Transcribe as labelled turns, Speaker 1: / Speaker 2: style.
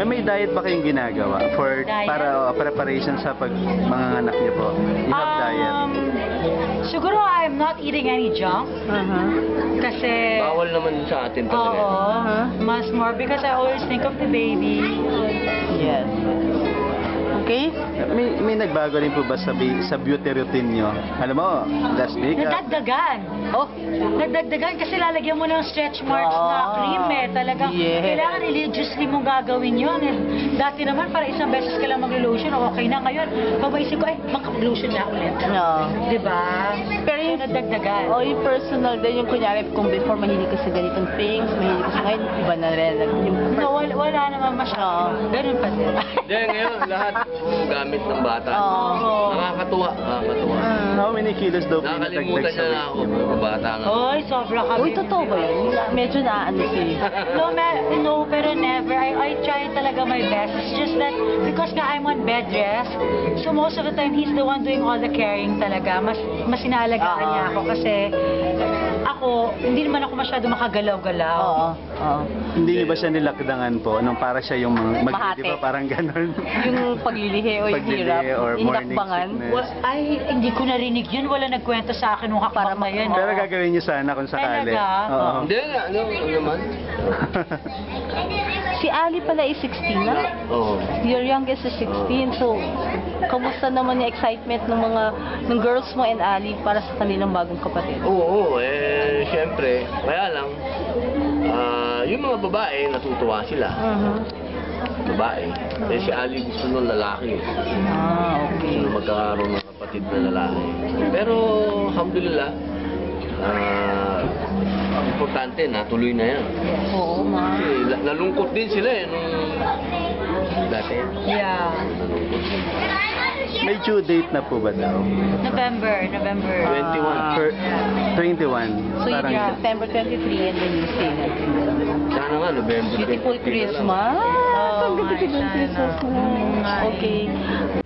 Speaker 1: May diet ba kayong ginagawa for
Speaker 2: Diet?
Speaker 1: para preparation sa mga anak niyo po? You have diet?
Speaker 2: Siguro I'm not eating any junk. Kasi...
Speaker 3: Bawal naman sa atin talaga.
Speaker 2: Oo. Mas more because I always think of the baby.
Speaker 4: Yes. Okay?
Speaker 1: May nagbago rin po ba sa beauty routine niyo? Alam mo, last week
Speaker 2: Nadagdagan.
Speaker 4: Oh,
Speaker 2: Nadagdagan kasi lalagyan mo ng stretch marks na cream eh. Talagang
Speaker 4: Yes.
Speaker 2: kailangan religiously mong gagawin yun. Eh. Dati naman para isang beses ka lang mag-lotion, okay na. Ngayon, pag maisip ko, mag-lotion na ulit.
Speaker 4: no.
Speaker 2: Diba?
Speaker 4: Pero yung,
Speaker 2: Nadagdagan.
Speaker 4: yung personal din, yung kunyari, kung before mahilig ka sa ganitong things, mahilig ka sa ngayon, iba na rin. Yung,
Speaker 2: No, wala naman masyado. Ganun pa din.
Speaker 3: Hindi, ngayon lahat gamit ng bata.
Speaker 4: Oo.
Speaker 3: Nakakatuwa.
Speaker 1: how many kilos daw po yung
Speaker 3: Nakakalimutan
Speaker 1: natagdag
Speaker 3: niya na ako. Mga bata nga.
Speaker 2: Oy, sobra kami.
Speaker 4: uy, totoo ba yun? Medyo naano si...
Speaker 2: No, pero never. I try talaga my best. It's just that because nga I'm on bed rest, so most of the time he's the one doing all the caring talaga. Mas inaalagaan niya ako kasi ako, hindi naman ako masyado makagalaw-galaw.
Speaker 4: Oo. Oo.
Speaker 1: Hindi niyo ba siya nilakdangan po nung para siya yung
Speaker 4: Mahati.
Speaker 1: di ba parang ganon?
Speaker 4: Yung paglilihi o yung
Speaker 1: Paglilihi
Speaker 4: hirap,
Speaker 1: or
Speaker 4: yung
Speaker 1: morning
Speaker 4: hinakbangan.
Speaker 1: sickness.
Speaker 2: Ay, hindi ko narinig yun. Wala nagkwento sa akin nung hakbang na yun.
Speaker 1: Pero gagawin niyo sana kung sakali.
Speaker 2: Talaga?
Speaker 1: Oo.
Speaker 3: Hindi, ano naman?
Speaker 4: Si Ali pala is 16 na.
Speaker 3: Oo.
Speaker 4: Your youngest is 16. So, kamusta naman yung excitement ng girls mo and Ali para sa kanilang bagong kapatid?
Speaker 3: Oo, syempre. Kaya lang, yung mga babae, natutuwa sila. Babae. Si Ali gusto nung lalaki.
Speaker 4: Ah,
Speaker 3: Gusto
Speaker 4: okay.
Speaker 3: nung magkakaroon ng kapatid na lalaki. Pero, alhamdulillah, importante, natuloy na yan.
Speaker 4: Oo, ma.
Speaker 3: Kasi nalungkot din sila nung dati.
Speaker 2: Yeah.
Speaker 1: May due date na po ba daw?
Speaker 2: November.
Speaker 3: 21.
Speaker 1: For 21.
Speaker 4: So, yun
Speaker 1: Parang
Speaker 4: yung September 23 and then you say na.
Speaker 3: Sana nga, November 23
Speaker 4: Beautiful
Speaker 3: na lang.
Speaker 4: Christmas.
Speaker 2: Oo,
Speaker 4: Ang beautiful
Speaker 2: nga,
Speaker 4: Christmas.
Speaker 2: sana.
Speaker 4: Okay.